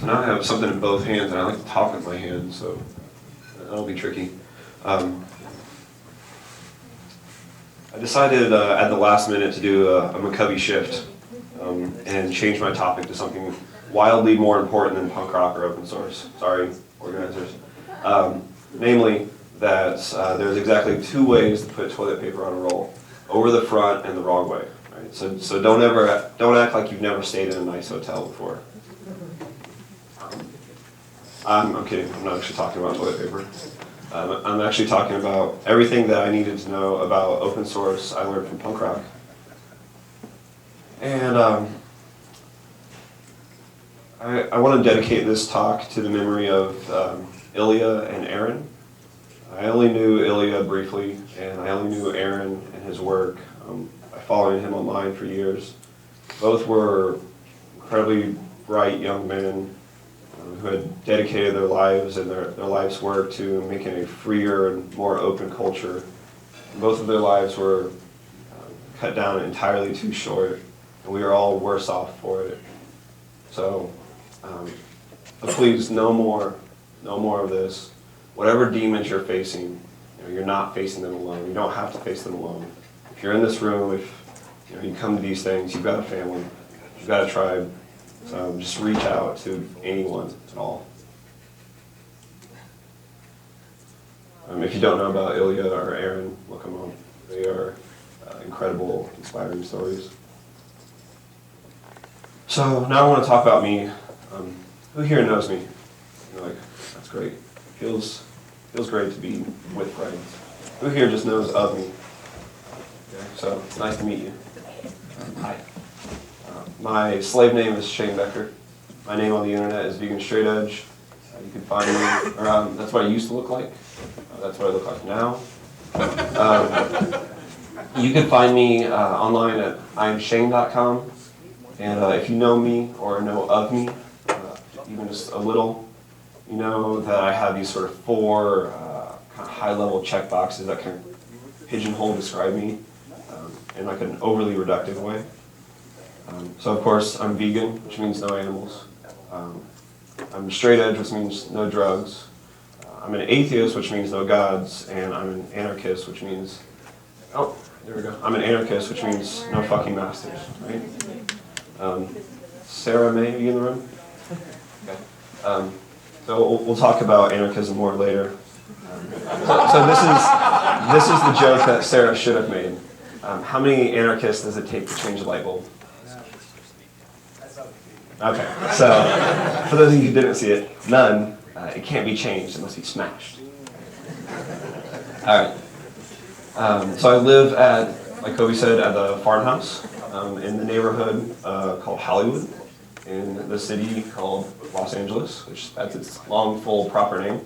now I have something in both hands, and I like to talk with my hands, so that'll be tricky. I decided at the last minute to do a McCovey shift and change my topic to something wildly more important than punk rock or open source. Sorry, organizers. Namely, that there's exactly 2 ways to put toilet paper on a roll: over the front and the wrong way. Right? So don't act like you've never stayed in a nice hotel before. I'm kidding. I'm not actually talking about toilet paper. I'm actually talking about everything that I needed to know about open source I learned from punk rock. And I want to dedicate this talk to the memory of Ilya and Aaron. I only knew Ilya briefly, and I only knew Aaron and his work by following him online for years. Both were incredibly bright young men who had dedicated their lives and their life's work to making a freer and more open culture. Both of their lives were cut down entirely too short, and we are all worse off for it. So please, no more of this. Whatever demons you're facing, you're not facing them alone. You don't have to face them alone. If you're in this room, if you come to these things, you've got a family, you've got a tribe. So just reach out to anyone at all. If you don't know about Ilya or Aaron, look them up. They are incredible, inspiring stories. So now I want to talk about me. Who here knows me? You're like, that's great. Feels great to be with friends. Who here just knows of me? Okay, so it's nice to meet you. Hi. My slave name is Shane Becker. My name on the internet is Vegan Straight Edge. You can find me around. That's what I used to look like. That's what I look like now. You can find me online at imshane.com. And if you know me or know of me, even just a little, you know that I have these sort of 4 kind of high-level check boxes that can pigeonhole describe me in like an overly reductive way. So of course I'm vegan, which means no animals. I'm straight edge, which means no drugs. I'm an atheist, which means no gods, and I'm an anarchist, which means there we go. I'm an anarchist, which means no fucking masters, right? Sarah, May, are you in the room? Okay. So we'll talk about anarchism more later. So this is the joke that Sarah should have made. How many anarchists does it take to change a light bulb? Okay, so for those of you who didn't see it, none. It can't be changed unless it's smashed. All right. So I live at, like Kobe said, at the farmhouse in the neighborhood called Hollywood, in the city called Los Angeles, which that's its long, full, proper name.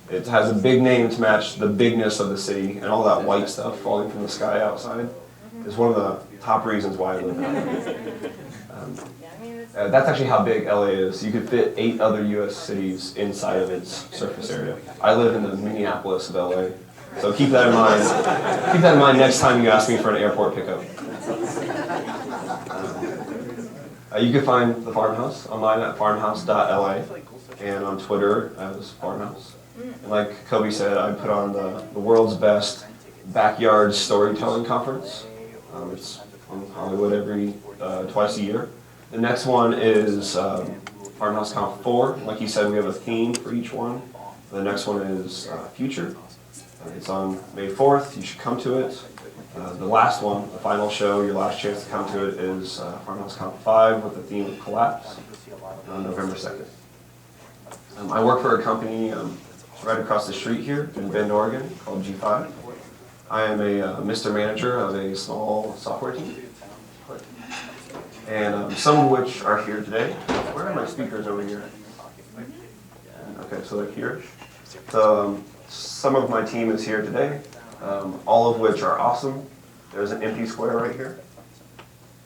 It has a big name to match the bigness of the city, and all that white stuff falling from the sky outside is one of the top reasons why I live there. That's actually how big LA is. You could fit 8 other US cities inside of its surface area. I live in the Minneapolis of LA, so keep that in mind. Keep that in mind next time you ask me for an airport pickup. You can find the farmhouse online at farmhouse.la and on Twitter as farmhouse. And like Kobe said, I put on the world's best backyard storytelling conference. It's in Hollywood every twice a year. The next one is Farmhouse Conf 4. Like you said, we have a theme for each one. The next one is Future. It's on May 4th. You should come to it. The last one, the final show, your last chance to come to it is Farmhouse Conf 5 with the theme of Collapse on November 2nd. I work for a company right across the street here in Bend, Oregon called G5. I am a Mr. Manager of a small software team. And some of which are here today. Where are my speakers over here? Okay, so they're here. So some of my team is here today, all of which are awesome. There's an empty square right here.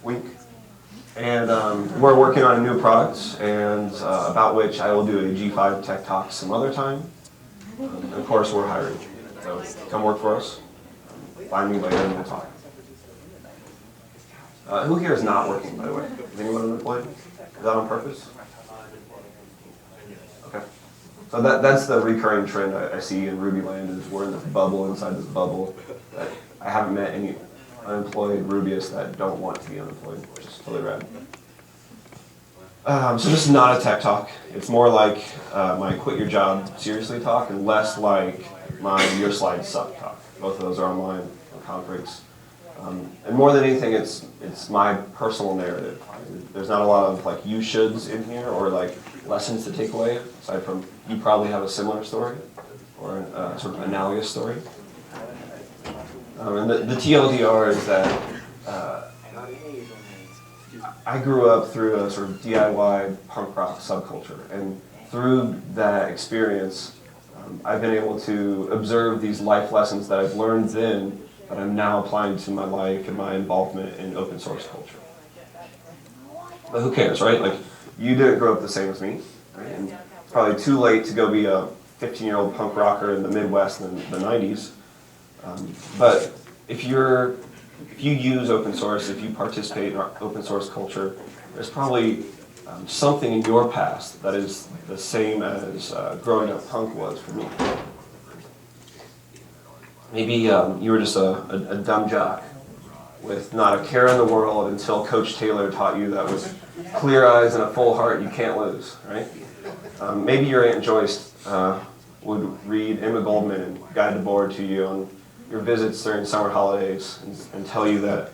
Wink. And we're working on a new product, and about which I will do a G5 Tech Talk some other time. And of course, we're hiring. So come work for us. Find me later and we'll talk. Who here is not working, by the way? Is anyone unemployed? Is that on purpose? So that's the recurring trend I see in Ruby land, is we're in this bubble inside this bubble. That I haven't met any unemployed Rubyists that don't want to be unemployed, which is totally rad. So this is not a tech talk. It's more like my quit your job seriously talk, and less like my your slides suck talk. Both of those are online on conference. And more than anything, it's my personal narrative. There's not a lot of like you shoulds in here or like lessons to take away, aside from you probably have a similar story or a sort of analogous story. And the TLDR is that I grew up through a sort of DIY punk rock subculture, and through that experience, I've been able to observe these life lessons that I've learned then that I'm now applying to my life and my involvement in open source culture. But who cares, right? Like, you didn't grow up the same as me, right? And it's probably too late to go be a 15-year-old punk rocker in the Midwest in the 90s. But if you use open source, if you participate in our open source culture, there's probably something in your past that is the same as growing up punk was for me. Maybe you were just a dumb jock with not a care in the world until Coach Taylor taught you that with clear eyes and a full heart you can't lose, right? Maybe your Aunt Joyce would read Emma Goldman and Guide to Board to you on your visits during summer holidays and tell you that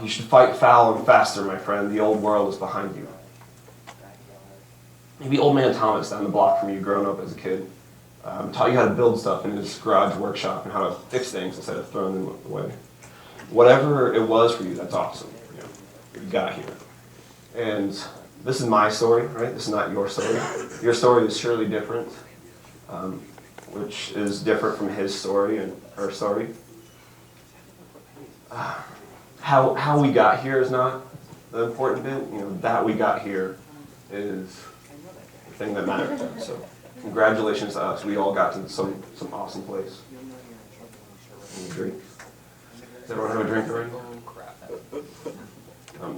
you should fight foul and faster, my friend. The old world is behind you. Maybe old man Thomas down the block from you growing up as a kid taught you how to build stuff in his garage workshop and how to fix things instead of throwing them away. Whatever it was for you, that's awesome. You got here. And this is my story, right? This is not your story. Your story is surely different, which is different from his story and her story. How we got here is not the important bit. That we got here is the thing that matters. So congratulations to us. We all got to some awesome place. Any drink? Does everyone have a drink already?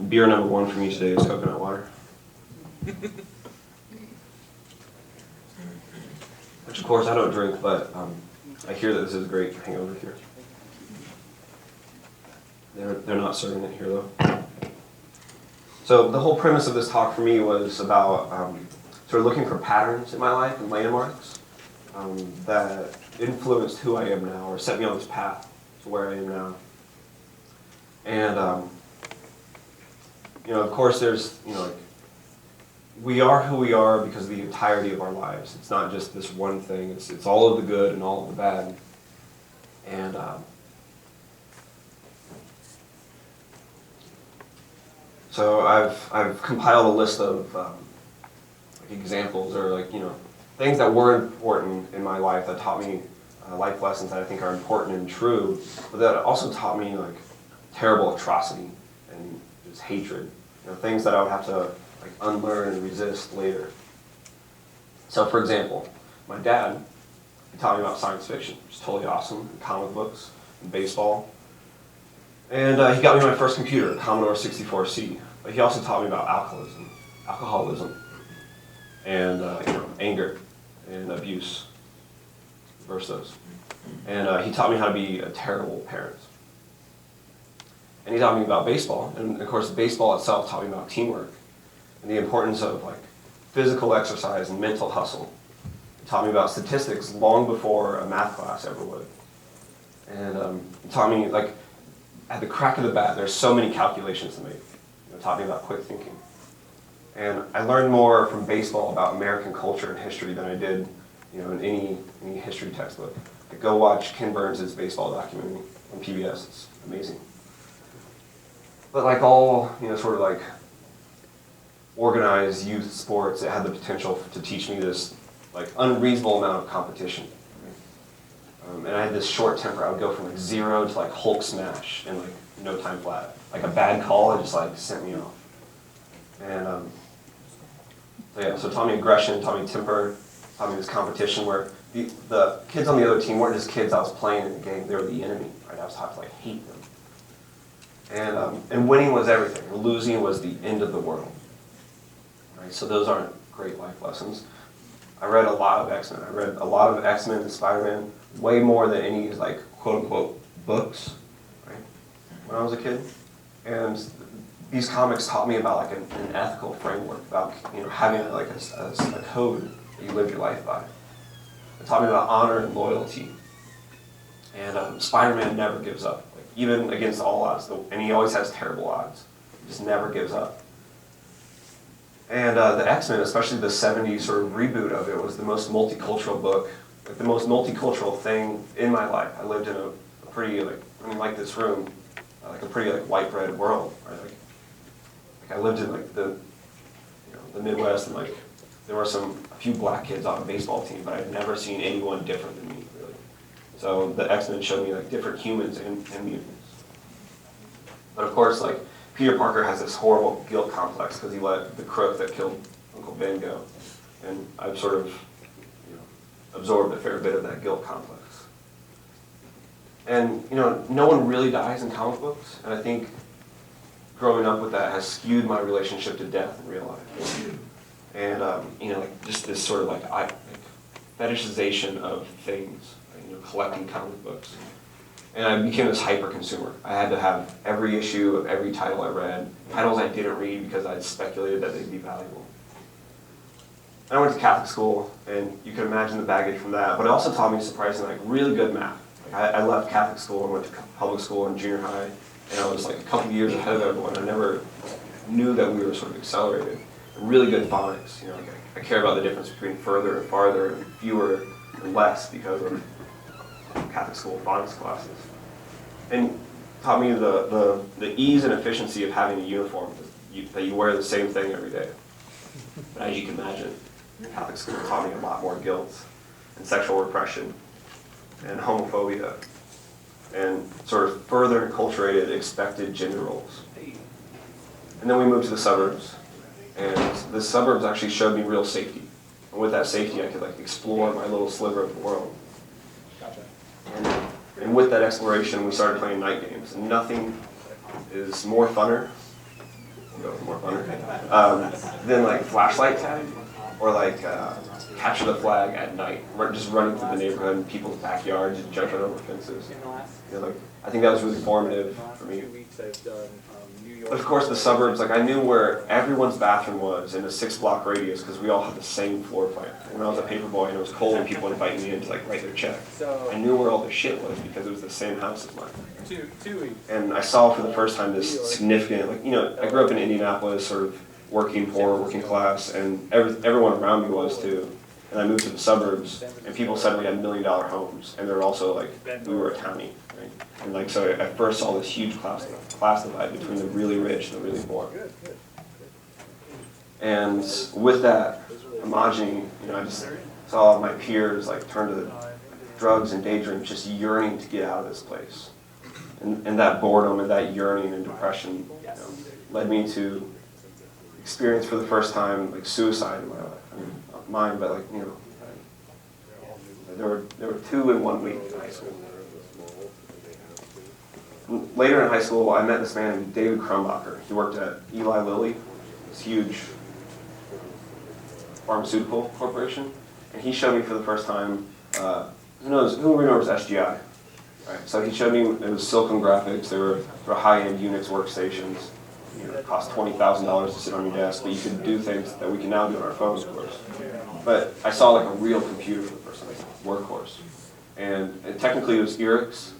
Beer number one for me today is coconut water. Which, of course, I don't drink, but I hear that this is a great hangover cure. They're not serving it here, though. So the whole premise of this talk for me was about sort of looking for patterns in my life and landmarks that influenced who I am now or set me on this path to where I am now. And, of course, there's, we are who we are because of the entirety of our lives. It's not just this one thing. It's all of the good and all of the bad. And so I've compiled a list of examples or things that were important in my life that taught me life lessons that I think are important and true, but that also taught me terrible atrocity and just hatred. Things that I would have to unlearn and resist later. So, for example, my dad, he taught me about science fiction, which is totally awesome, and comic books, and baseball. And he got me my first computer, Commodore 64C. But he also taught me about alcoholism, and anger and abuse, reverse those. And he taught me how to be a terrible parent. And he taught me about baseball, and of course baseball itself taught me about teamwork and the importance of physical exercise and mental hustle. He taught me about statistics long before a math class ever would. And he taught me at the crack of the bat, there's so many calculations to make. Taught me about quick thinking. And I learned more from baseball about American culture and history than I did in any history textbook. Go watch Ken Burns' baseball documentary on PBS. It's amazing. But all, sort of organized youth sports, it had the potential to teach me this unreasonable amount of competition. And I had this short temper. I would go from 0 to Hulk smash in no time flat. A bad call, it just sent me off. And so it taught me aggression, taught me temper, taught me this competition where the kids on the other team weren't just kids I was playing in the game, they were the enemy. Right? I was taught to hate them. And winning was everything. Losing was the end of the world. Right? So those aren't great life lessons. I read a lot of X-Men. I read a lot of X-Men and Spider-Man, way more than any like quote-unquote books, right, when I was a kid. And these comics taught me about like an ethical framework, about having like a code that you live your life by. It taught me about honor and loyalty. And Spider-Man never gives up, like, even against all odds, and he always has terrible odds. He just never gives up. And the X-Men, especially the 70s sort of reboot of it, was the most multicultural book, like the most multicultural thing in my life. I lived in a pretty, like this room, like a pretty like white bread world, right? Like I lived in like the Midwest, and like there were a few black kids on a baseball team, but I'd never seen anyone different than me, really. So the X-Men showed me like different humans and mutants. But of course, like Peter Parker has this horrible guilt complex because he let the crook that killed Uncle Ben go, and I've sort of absorbed a fair bit of that guilt complex. And no one really dies in comic books, and I think growing up with that has skewed my relationship to death in real life. And like just this sort of like fetishization of things, collecting comic books. And I became this hyper consumer. I had to have every issue of every title I read, titles I didn't read because I'd speculated that they'd be valuable. And I went to Catholic school, and you can imagine the baggage from that, but it also taught me surprisingly like really good math. Like I left Catholic school and went to public school in junior high, and I was like a couple years ahead of everyone. I never knew that we were sort of accelerated. Really good phonics. Like I care about the difference between further and farther and fewer and less because of Catholic school phonics classes. And taught me the ease and efficiency of having a uniform, that you wear the same thing every day. But as you can imagine, Catholic school taught me a lot more guilt and sexual repression and homophobia and sort of further enculturated expected gender roles. And then we moved to the suburbs, and the suburbs actually showed me real safety. And with that safety, I could like explore my little sliver of the world. And with that exploration, we started playing night games. And nothing is more funner than like flashlight tag or like capture the flag at night. We're just running through the neighborhood in people's backyards and jumping over fences. I think that was really formative for me. But of course, the suburbs, like I knew where everyone's bathroom was in a 6-block radius because we all had the same floor plan. And when I was a paper boy and it was cold and people invited me in to like write their check, I knew where all the shit was because it was the same house as mine. And I saw for the first time this significant, I grew up in Indianapolis, sort of working poor, working class, and everyone around me was too. And I moved to the suburbs, and people suddenly had $1 million homes, and they were also like, we were a townie, right? And like, so I first saw this huge class divide between the really rich and the really poor. And with that homogeny, I just saw my peers like turn to drugs and daydreams, just yearning to get out of this place. And that boredom and that yearning and depression led me to experience for the first time like suicide in my life. I mean, not mine, but like there were 2 in 1 week in high school. Later in high school, I met this man named David Krumbacher. He worked at Eli Lilly, this huge pharmaceutical corporation, and he showed me for the first time. Who remembers SGI? Right. So he showed me it was Silicon Graphics. They were high-end Unix workstations. It cost $20,000 to sit on your desk, but you could do things that we can now do on our phones, of course. But I saw like a real computer for the first time, workhorse. And technically it was Eric's,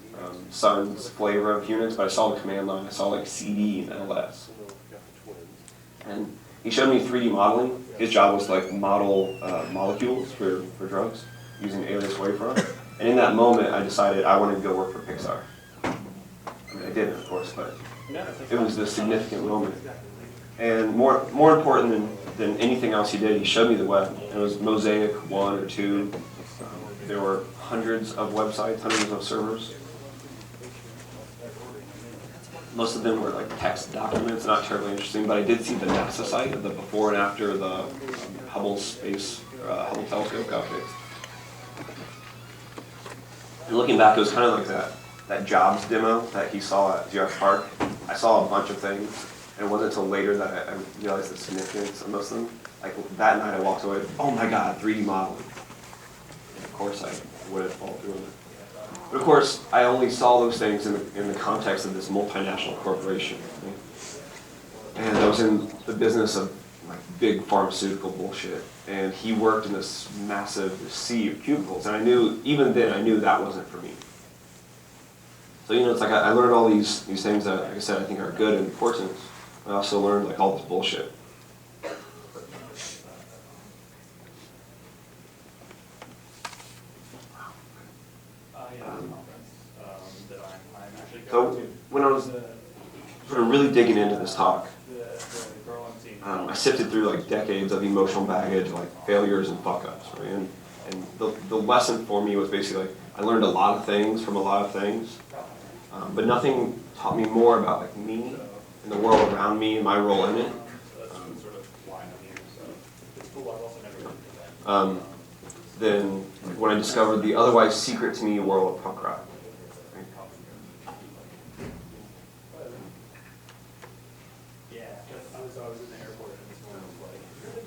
Sun's flavor of Unix, but I saw the command line. I saw like CD and LS. And he showed me 3D modeling. His job was to like model molecules for drugs using alias wavefront. And in that moment, I decided I wanted to go work for Pixar. I mean, I didn't, of course, but it was a significant moment. And more important than anything else he did, he showed me the web. It was Mosaic 1 or 2. There were hundreds of websites, hundreds of servers. Most of them were like text documents, not terribly interesting, but I did see the NASA site of the before and after the Hubble telescope got fixed. And looking back, it was kind of like that Jobs demo that he saw at Geoff Park. I saw a bunch of things, And it wasn't until later that I realized the significance of most of them. Like that night I walked away, oh my God, 3D modeling. And of course I wouldn't fall through on that. But of course, I only saw those things in the context of this multinational corporation. Right? And I was in the business of like big pharmaceutical bullshit. And he worked in this massive sea of cubicles. And I knew, even then, I knew that wasn't for me. So, it's like I learned all these things that, like I said, I think are good and important. I also learned like all this bullshit. So when I was sort of really digging into this talk, I sifted through like decades of emotional baggage, like failures and fuck-ups, right? And the lesson for me was basically like, I learned a lot of things from a lot of things, but nothing taught me more about like me and the world around me and my role in it. Than when I discovered the otherwise secret to me world of punk rock.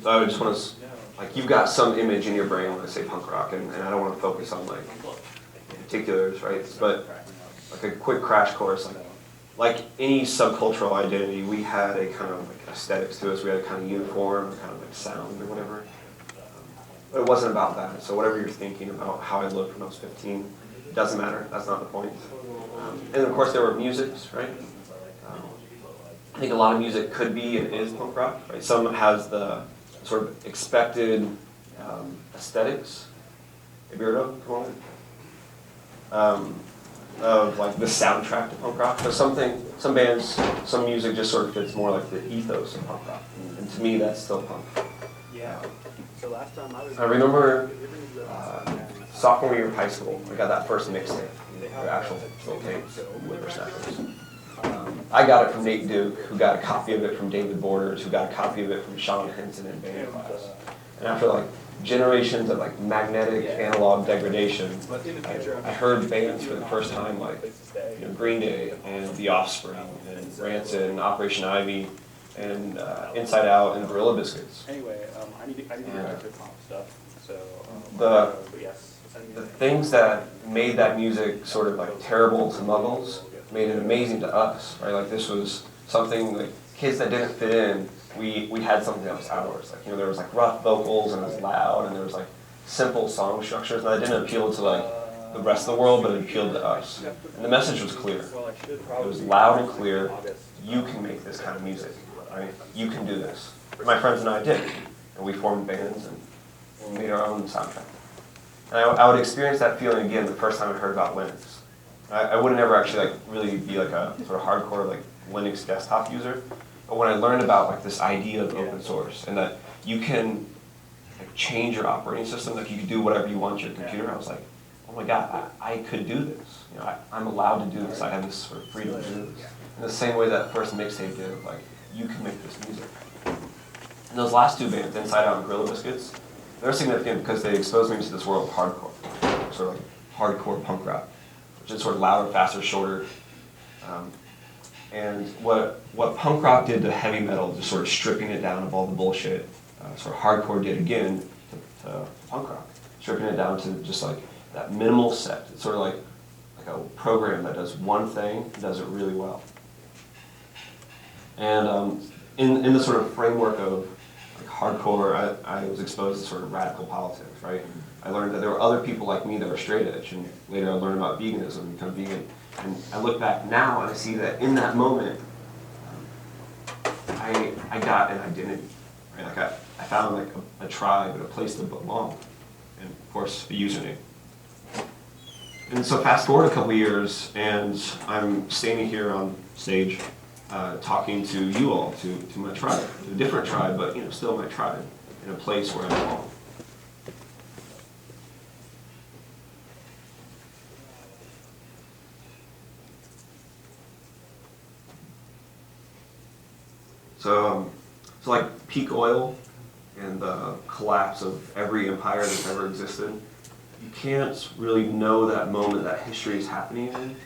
So I just want to, like, you've got some image in your brain when I say punk rock, and I don't want to focus on like particulars, right? But like a quick crash course, like any subcultural identity, we had a kind of like aesthetics to us. We had a kind of uniform, kind of like sound or whatever. But it wasn't about that. So whatever you're thinking about how I looked when I was 15, it doesn't matter. That's not the point. And of course there were musics, right? I think a lot of music could be and is punk rock, right? Some has the sort of expected aesthetics, have you heard of? Come on. Of like the soundtrack to punk rock. So some bands, some music just sort of fits more like the ethos of punk rock. And to me, that's still punk. Yeah. So last time I remember sophomore year of high school, I got that first mixtape, the actual full tapes, whippersnappers. I got it from Nate Duke, who got a copy of it from David Borders, who got a copy of it from Sean Henson in band class. And after like generations of like magnetic analog degradation, I heard bands for the first time like Green Day and The Offspring and Rancid and Operation Ivy and Inside Out and Gorilla Biscuits. Anyway, I need to get back to the pop stuff. So the things that made that music sort of like terrible to muggles made it amazing to us, right? Like this was something like kids that didn't fit in. We had something that was ours. Like there was like rough vocals and it was loud and there was like simple song structures and that didn't appeal to like the rest of the world, but it appealed to us. And the message was clear. It was loud and clear. You can make this kind of music. Right? You can do this. My friends and I did, and we formed bands and made our own soundtrack. And I would experience that feeling again the first time I heard about Linux. I wouldn't ever actually like really be like a sort of hardcore like Linux desktop user, but when I learned about like this idea of open source and that you can like change your operating system, like you can do whatever you want to your computer, I was like, oh my God, I could do this. I'm allowed to do this. I have this sort of freedom to do this. In the same way that first mixtape did, like you can make this music. And those last two bands, Inside Out and Gorilla Biscuits, they're significant because they exposed me to this world of hardcore, sort of like hardcore punk rock, which is sort of louder, faster, shorter. And what punk rock did to heavy metal, just sort of stripping it down of all the bullshit, sort of hardcore did again to punk rock, stripping it down to just like that minimal set. It's sort of like a program that does one thing and does it really well. And in the sort of framework of like hardcore, I was exposed to sort of radical politics, right? I learned that there were other people like me that were straight edge, and later I learned about veganism and become vegan. And I look back now and I see that in that moment, I got an identity, right? Like I found like a tribe and a place to belong, and of course a username. And so fast forward a couple of years, and I'm standing here on stage, talking to you all, to my tribe, to a different tribe, but still my tribe, in a place where I belong. So like peak oil and the collapse of every empire that's ever existed, you can't really know that moment that history is happening in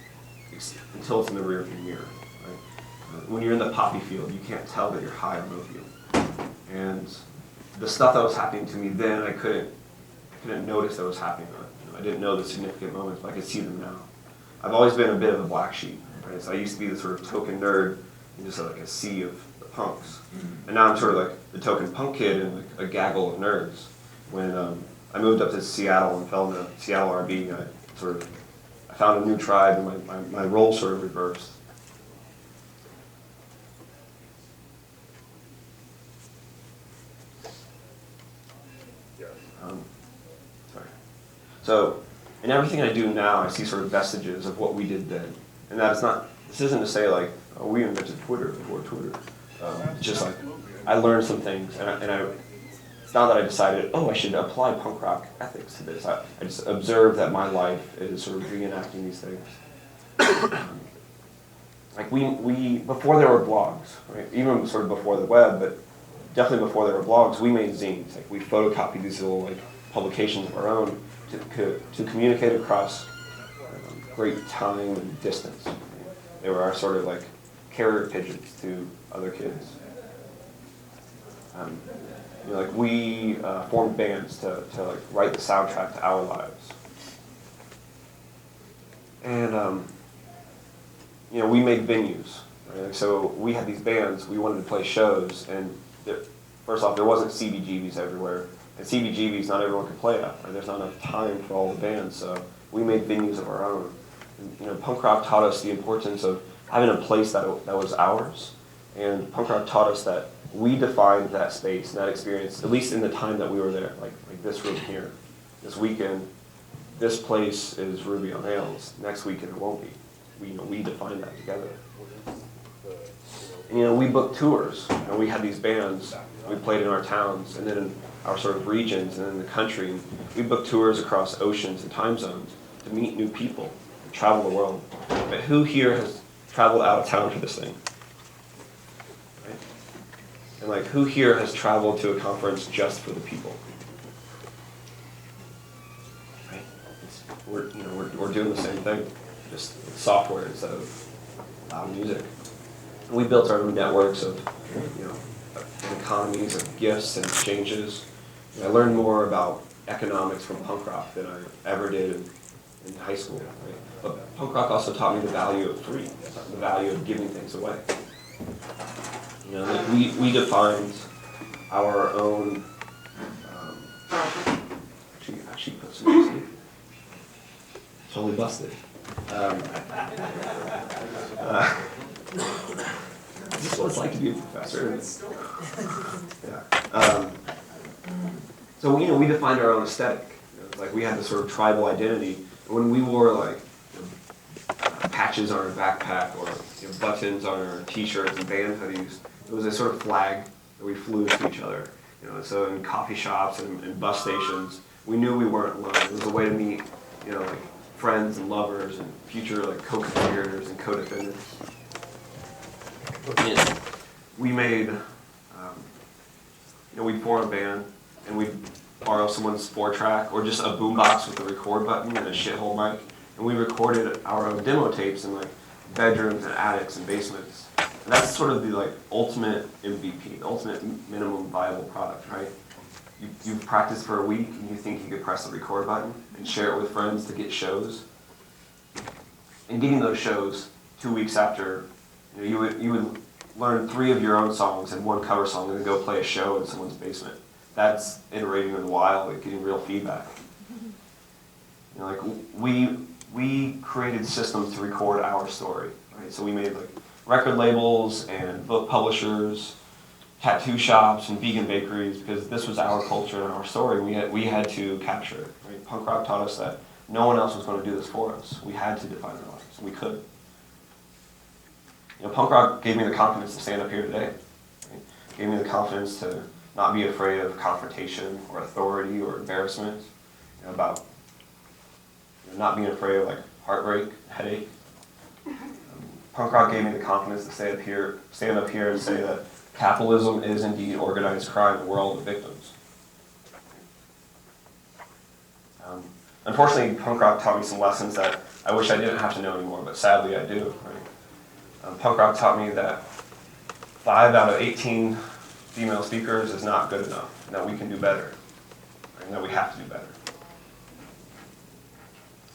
until it's in the rearview mirror. Right? when you're in the poppy field, you can't tell that you're high or low field. And the stuff that was happening to me then, I couldn't notice that was happening. I didn't know the significant moments, but I could see them now. I've always been a bit of a black sheep, right? So I used to be the sort of token nerd in just like a sea of the punks. And now I'm sort of like the token punk kid in like a gaggle of nerds. When I moved up to Seattle and fell into Seattle RB, I found a new tribe and my role sort of reversed. Sorry. So, in everything I do now, I see sort of vestiges of what we did then. And that is not, this isn't to say like, oh, we invented Twitter before Twitter. It's just like, I learned some things, it's not that I decided, oh, I should apply punk rock ethics to this. I just observed that my life is sort of reenacting these things. Like we, before there were blogs, right? Even sort of before the web, but definitely before there were blogs, we made zines. Like we photocopied these little like publications of our own to communicate across great time and distance. They were our sort of like carrier pigeons to other kids. Like we formed bands to like write the soundtrack to our lives. And we made venues. Right? Like, so we had these bands, we wanted to play shows, and first off, there wasn't CBGBs everywhere. And CBGBs, not everyone could play at. Right? There's not enough time for all the bands, so we made venues of our own. And, punk rock taught us the importance of having a place that was ours. And punk rock taught us that we defined that space and that experience, at least in the time that we were there, like this room here. This weekend, this place is Ruby on Rails. Next weekend, it won't be. We defined that together. And, we booked tours. We had these bands. We played in our towns and then in our sort of regions and in the country. And we booked tours across oceans and time zones to meet new people, and travel the world. But who here has traveled out of town for this thing? And like, who here has traveled to a conference just for the people? Right? We're doing the same thing, just with software instead of loud music. And we built our own networks of, economies of gifts and exchanges. I learned more about economics from punk rock than I ever did in high school. Right? But punk rock also taught me the value of free, the value of giving things away. We defined our own. Actually put some music. Totally busted. This is what it's like to be a professor. Yeah. So we defined our own aesthetic. Like we had this sort of tribal identity. When we wore like patches on our backpack or buttons on our t-shirts and band hoodies, it was a sort of flag that we flew to each other. So in coffee shops and bus stations, we knew we weren't alone. It was a way to meet, like friends and lovers and future like co-conspirators and co-defendants. We made, we'd form a band and we'd borrow someone's 4-track or just a boombox with a record button and a shithole mic, and we recorded our own demo tapes in like bedrooms and attics and basements. And that's sort of the like ultimate MVP, the ultimate minimum viable product, right? You've practiced for a week and you think you could press the record button and share it with friends to get shows. And getting those shows 2 weeks after, you would learn 3 of your own songs and 1 cover song and then go play a show in someone's basement. That's iterating in the wild, like getting real feedback. We created systems to record our story, right? So we made like record labels and book publishers, tattoo shops and vegan bakeries, because this was our culture and our story. We had to capture it. Right? Punk rock taught us that no one else was going to do this for us. We had to define our lives, and we could. Punk rock gave me the confidence to stand up here today. Right? Gave me the confidence to not be afraid of confrontation or authority or embarrassment. About not being afraid of like heartbreak, headache. Punk rock gave me the confidence to stand up here and say that capitalism is indeed organized crime and we're all the victims. Unfortunately, punk rock taught me some lessons that I wish I didn't have to know anymore, but sadly I do. Right? Punk rock taught me that 5 out of 18 female speakers is not good enough, and that we can do better, and that we have to do better.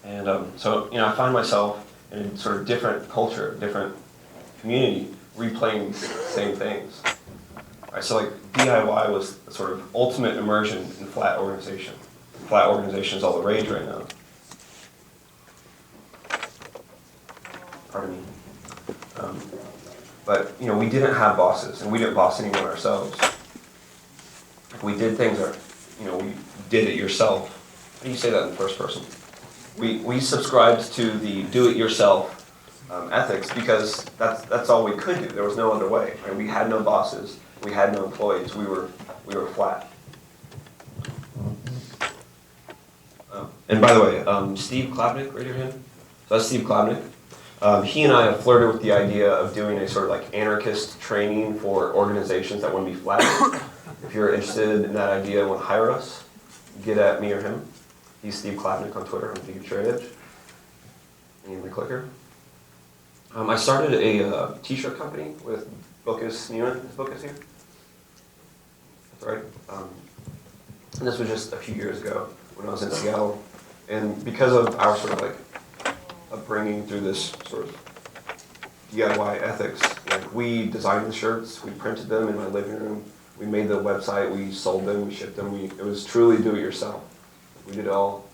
And so, I find myself in a sort of different culture, different community, replaying the same things. Right, so like DIY was the sort of ultimate immersion in flat organization. Flat organization is all the rage right now. Pardon me. But we didn't have bosses, and we didn't boss anyone ourselves. We did things that, we did it yourself. How do you say that in the first person? We subscribed to the do-it-yourself ethics because that's all we could do. There was no other way. Right? We had no bosses. We had no employees. We were flat. And by the way, Steve Klabnik, raise your hand. So that's Steve Klabnik. He and I have flirted with the idea of doing a sort of like anarchist training for organizations that want to be flat. If you're interested in that idea and want to hire us, get at me or him. He's Steve Klabnik on Twitter. I'm straightedge. Need my clicker. I started a t-shirt company with Bookus Neiman. Is Bookus here? That's right. And this was just a few years ago when I was in Seattle. And because of our sort of like upbringing through this sort of DIY ethics, we designed the shirts, we printed them in my living room, we made the website, we sold them, we shipped them. It was truly do-it-yourself. We did it all.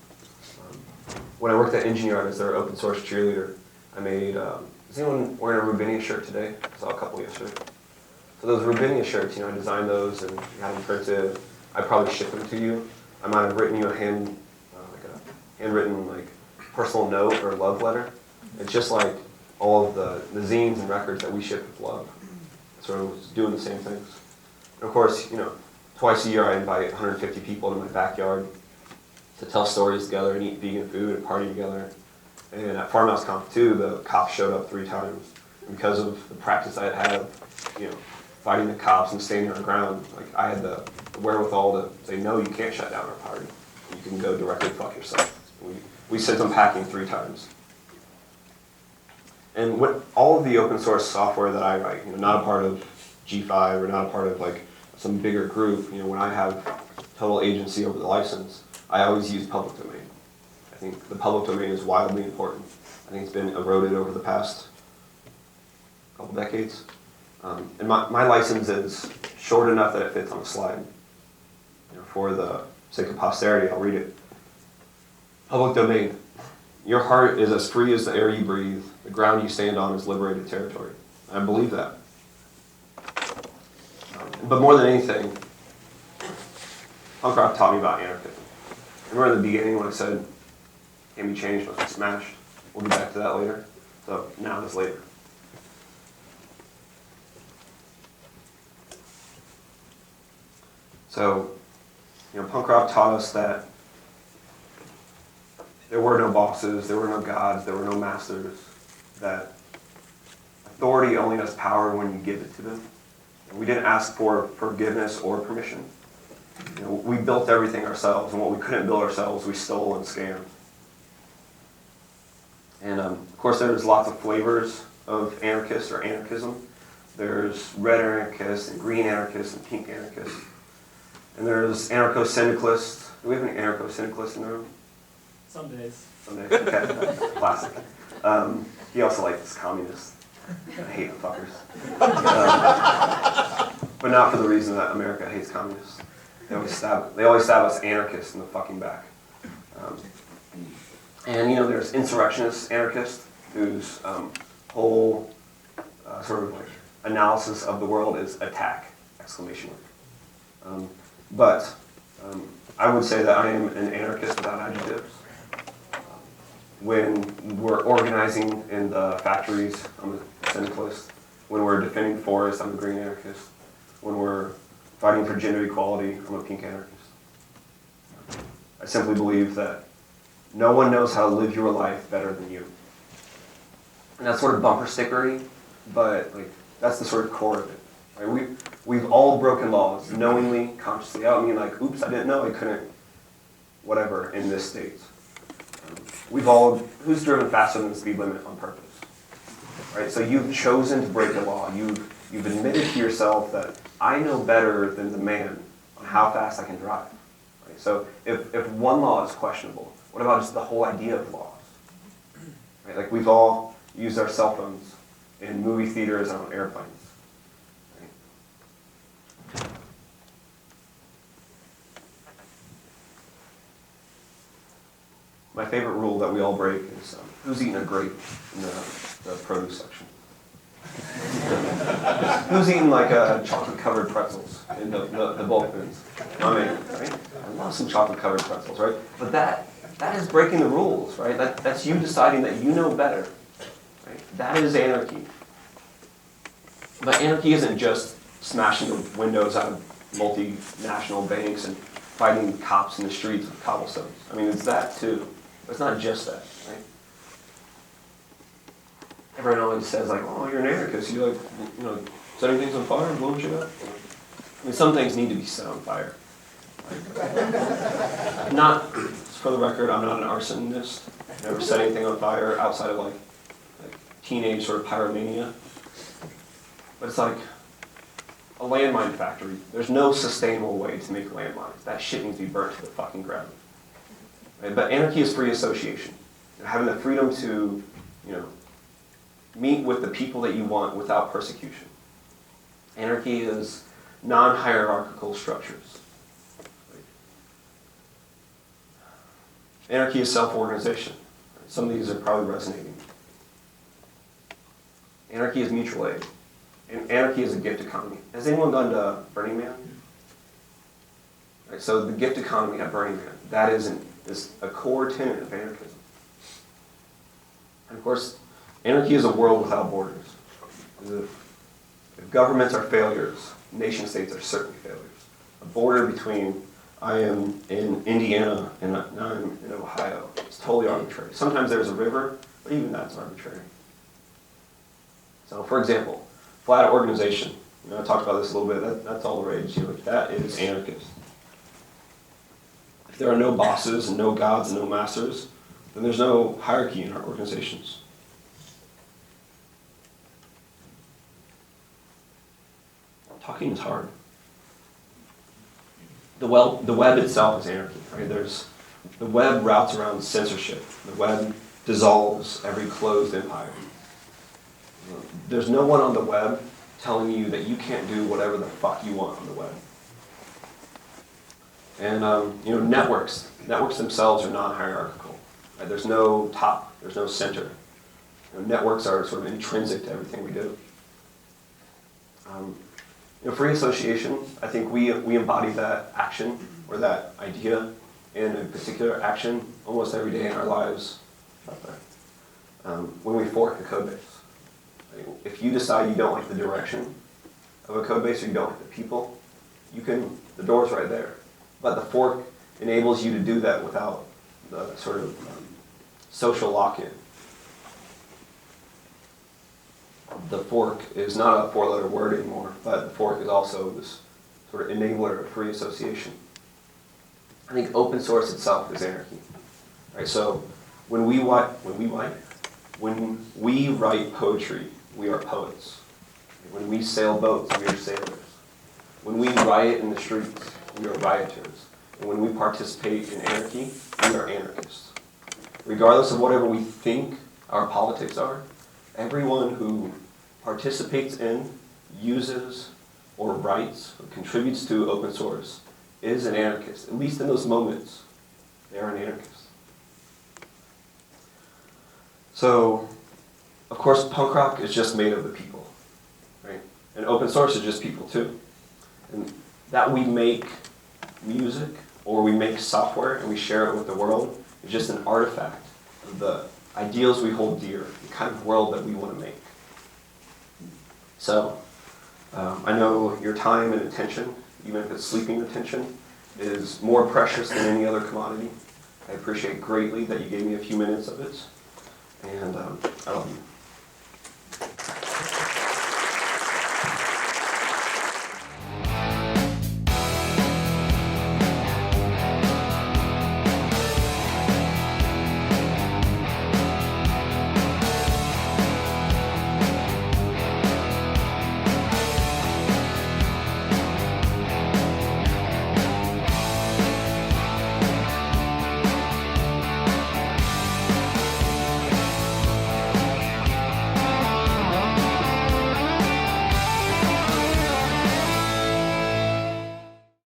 When I worked at Engineer as their open source cheerleader, I made, is anyone wearing a Rubinia shirt today? I saw a couple yesterday. So those Rubinia shirts, I designed those and had them printed. I probably shipped them to you. I might have written you a handwritten personal note or love letter. It's just like all of the zines and records that we ship with love. So I was doing the same things. And of course, twice a year I invite 150 people to my backyard to tell stories together and eat vegan food and party together. And at Farmhouse Conf 2, the cops showed up 3 times. And because of the practice I had fighting the cops and standing on the ground, I had the wherewithal to say, no, you can't shut down our party. You can go directly fuck yourself. We sent them packing 3 times. And what all of the open source software that I write, not a part of G5 or not a part of some bigger group, when I have total agency over the license, I always use public domain. I think the public domain is wildly important. I think it's been eroded over the past couple decades. And my license is short enough that it fits on a slide. For the sake of posterity, I'll read it. Public domain. Your heart is as free as the air you breathe. The ground you stand on is liberated territory. I believe that. But more than anything, punk rock taught me about anarchism. Remember in the beginning when I said, can't be changed, must be smashed? We'll get back to that later. So now this later. So, punk rock taught us that there were no bosses, there were no gods, there were no masters, that authority only has power when you give it to them. And we didn't ask for forgiveness or permission. We built everything ourselves, and what we couldn't build ourselves, we stole and scammed. And of course, there's lots of flavors of anarchist or anarchism. There's red anarchist and green anarchist and pink anarchist. And there's anarcho-syndicalists. Do we have any anarcho-syndicalists in the room? Some days. Some days, okay. Classic. He also likes communists. I hate the fuckers. But not for the reason that America hates communists. They always stab us anarchists in the fucking back. And there's insurrectionist anarchists whose whole sort of analysis of the world is attack! ! But I would say that I am an anarchist without adjectives. When we're organizing in the factories, I'm a syndicalist. When we're defending forests, I'm a green anarchist. When we're fighting for gender equality, I'm a pink anarchist. I simply believe that no one knows how to live your life better than you. And that's sort of bumper stickery, but that's the sort of core of it. Right? We've all broken laws, knowingly, consciously. I don't mean oops, I didn't know I couldn't, whatever, in this state. We've all, who's driven faster than the speed limit on purpose? right? So you've chosen to break the law. You've admitted to yourself that I know better than the man on how fast I can drive. Right? So if one law is questionable, what about just the whole idea of laws? Right? Like we've all used our cell phones in movie theaters and on airplanes. Right? My favorite rule that we all break is who's eating a grape in the produce section? Who's eating like chocolate-covered pretzels in the bulk bins? I mean, right? I love some chocolate-covered pretzels, right? But that is breaking the rules, right? That's you deciding that you know better, right? That is anarchy. But anarchy isn't just smashing the windows out of multinational banks and fighting cops in the streets with cobblestones. I mean, it's that too. But it's not just that, right? Everyone always says like, "Oh, you're an anarchist. You like, setting things on fire and blowing shit up." I mean, some things need to be set on fire. Not, for the record, I'm not an arsonist. I've never set anything on fire outside of like teenage sort of pyromania. But it's like a landmine factory. There's no sustainable way to make landmines. That shit needs to be burnt to the fucking ground. Right? But anarchy is free association. Having the freedom to, meet with the people that you want without persecution. Anarchy is non-hierarchical structures. Anarchy is self-organization. Some of these are probably resonating. Anarchy is mutual aid. And anarchy is a gift economy. Has anyone gone to Burning Man? Right, so the gift economy at Burning Man, that is a core tenet of anarchism. And of course, anarchy is a world without borders. If governments are failures, nation states are certainly failures. A border between I am in Indiana and now I'm in Ohio. It's totally arbitrary. Sometimes there's a river, but even that's arbitrary. So, for example, flat organization. I talked about this a little bit. That's all the rage. That is anarchist. If there are no bosses and no gods and no masters, then there's no hierarchy in our organizations. Talking is hard. The web itself is anarchy, right? The web routes around censorship. The web dissolves every closed empire. There's no one on the web telling you that you can't do whatever the fuck you want on the web. And networks themselves are non-hierarchical. Right? There's no top. There's no center. Networks are sort of intrinsic to everything we do. Free association, I think we embody that action or that idea in a particular action almost every day in our lives. When we fork the code base. Right? If you decide you don't like the direction of a code base or you don't like the people, the door's right there. But the fork enables you to do that without the sort of social lock-in. The fork is not a four-letter word anymore, but the fork is also this sort of enabler of free association. I think open source itself is anarchy. Right? So when we write poetry, we are poets. When we sail boats, we are sailors. When we riot in the streets, we are rioters. And when we participate in anarchy, we are anarchists. Regardless of whatever we think our politics are, everyone who participates in, uses, or writes, or contributes to open source is an anarchist. At least in those moments, they are an anarchist. So, of course, punk rock is just made of the people, right? And open source is just people too. And that we make music or we make software and we share it with the world is just an artifact of the ideals we hold dear, the kind of world that we want to make. So, I know your time and attention, even if it's sleeping attention, is more precious than any other commodity. I appreciate greatly that you gave me a few minutes of it, and I love you.